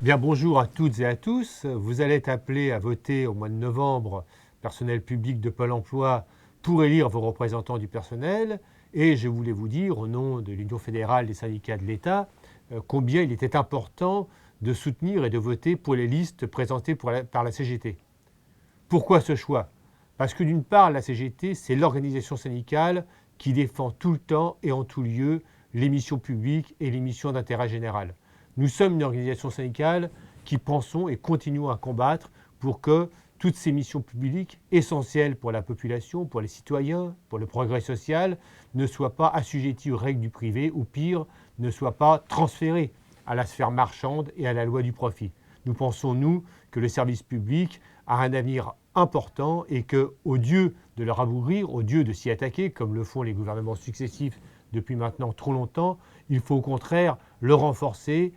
Bien, bonjour à toutes et à tous. Vous allez être appelés à voter au mois de novembre, personnel public de Pôle emploi, pour élire vos représentants du personnel. Et je voulais vous dire, au nom de l'Union fédérale des syndicats de l'État, combien il était important de soutenir et de voter pour les listes présentées par la CGT. Pourquoi ce choix? Parce que d'une part, la CGT, c'est l'organisation syndicale qui défend tout le temps et en tout lieu les missions publiques et les missions d'intérêt général. Nous sommes une organisation syndicale qui pensons et continuons à combattre pour que toutes ces missions publiques essentielles pour la population, pour les citoyens, pour le progrès social, ne soient pas assujetties aux règles du privé ou pire, ne soient pas transférées à la sphère marchande et à la loi du profit. Nous pensons, nous, que le service public a un avenir important et qu'au lieu de le rabougrir, au lieu de s'y attaquer, comme le font les gouvernements successifs depuis maintenant trop longtemps, il faut au contraire le renforcer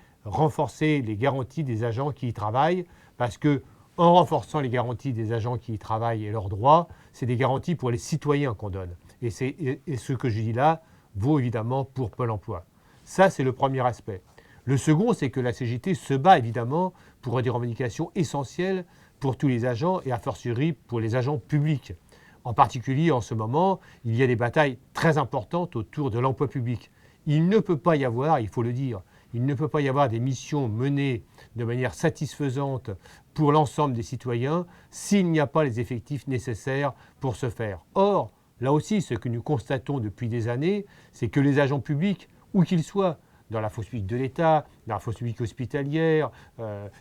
les garanties des agents qui y travaillent, parce que en renforçant les garanties des agents qui y travaillent et leurs droits, c'est des garanties pour les citoyens qu'on donne. Et ce que je dis là vaut évidemment pour Pôle emploi. Ça, c'est le premier aspect. Le second, c'est que la CGT se bat évidemment pour des revendications essentielles pour tous les agents et a fortiori pour les agents publics. En particulier, en ce moment, il y a des batailles très importantes autour de l'emploi public. Il ne peut pas y avoir, il faut le dire, il ne peut pas y avoir des missions menées de manière satisfaisante pour l'ensemble des citoyens s'il n'y a pas les effectifs nécessaires pour ce faire. Or, là aussi, ce que nous constatons depuis des années, c'est que les agents publics, où qu'ils soient, dans la fonction publique de l'État, dans la fonction publique hospitalière,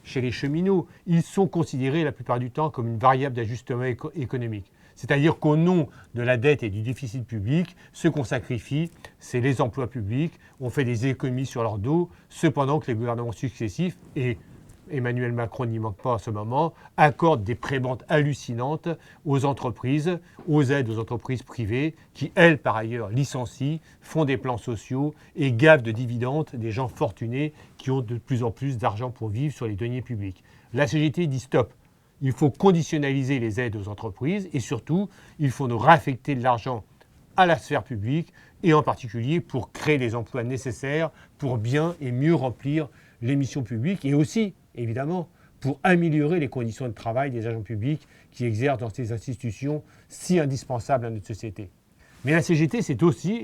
chez les cheminots, ils sont considérés la plupart du temps comme une variable d'ajustement économique. C'est-à-dire qu'au nom de la dette et du déficit public, ce qu'on sacrifie, c'est les emplois publics. On fait des économies sur leur dos, cependant que les gouvernements successifs, et Emmanuel Macron n'y manque pas en ce moment, accordent des prébendes hallucinantes aux entreprises, aux aides aux entreprises privées, qui, elles, par ailleurs, licencient, font des plans sociaux et gavent de dividendes des gens fortunés qui ont de plus en plus d'argent pour vivre sur les deniers publics. La CGT dit stop. Il faut conditionnaliser les aides aux entreprises et surtout, il faut nous réaffecter de l'argent à la sphère publique et en particulier pour créer les emplois nécessaires pour bien et mieux remplir les missions publiques et aussi, évidemment, pour améliorer les conditions de travail des agents publics qui exercent dans ces institutions si indispensables à notre société. Mais la CGT, c'est aussi,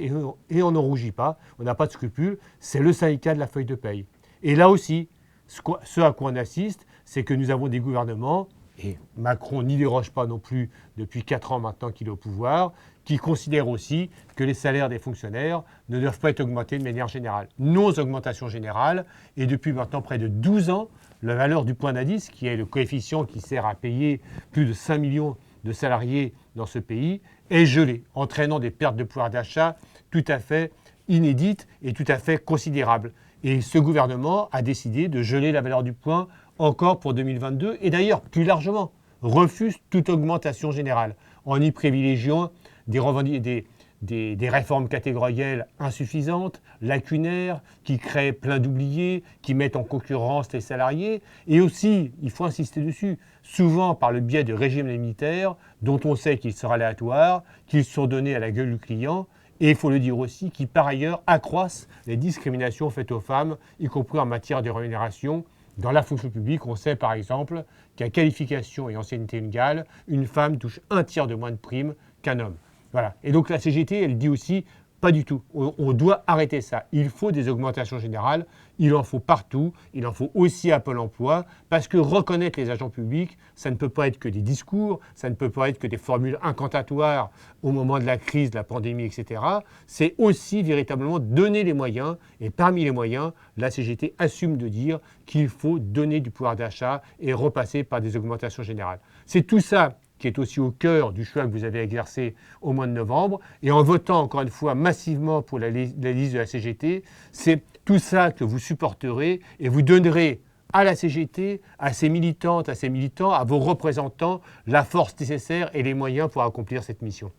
et on n'en rougit pas, on n'a pas de scrupules, c'est le syndicat de la feuille de paye. Et là aussi, ce à quoi on assiste, c'est que nous avons des gouvernements, et Macron n'y déroge pas non plus depuis 4 ans maintenant qu'il est au pouvoir, qui considèrent aussi que les salaires des fonctionnaires ne doivent pas être augmentés de manière générale. Non augmentation générale, et depuis maintenant près de 12 ans, la valeur du point d'indice, qui est le coefficient qui sert à payer plus de 5 millions de salariés dans ce pays, est gelée, entraînant des pertes de pouvoir d'achat tout à fait inédites et tout à fait considérables. Et ce gouvernement a décidé de geler la valeur du point encore pour 2022 et d'ailleurs plus largement refuse toute augmentation générale en y privilégiant des réformes catégorielles insuffisantes, lacunaires, qui créent plein d'oubliés, qui mettent en concurrence les salariés et aussi, il faut insister dessus, souvent par le biais de régimes indemnitaires dont on sait qu'ils sont aléatoires, qu'ils sont donnés à la gueule du client et il faut le dire aussi, qui par ailleurs accroissent les discriminations faites aux femmes, y compris en matière de rémunération. Dans la fonction publique, on sait par exemple qu'à qualification et ancienneté égale, une femme touche 1/3 de moins de primes qu'un homme. Voilà. Et donc la CGT, elle dit aussi, pas du tout. On doit arrêter ça. Il faut des augmentations générales. Il en faut partout. Il en faut aussi à Pôle emploi. Parce que reconnaître les agents publics, ça ne peut pas être que des discours. Ça ne peut pas être que des formules incantatoires au moment de la crise, de la pandémie, etc. C'est aussi véritablement donner les moyens. Et parmi les moyens, la CGT assume de dire qu'il faut donner du pouvoir d'achat et repasser par des augmentations générales. C'est tout ça qui est aussi au cœur du choix que vous avez exercé au mois de novembre. Et en votant encore une fois massivement pour la liste de la CGT, c'est tout ça que vous supporterez et vous donnerez à la CGT, à ses militantes, à ses militants, à vos représentants, la force nécessaire et les moyens pour accomplir cette mission.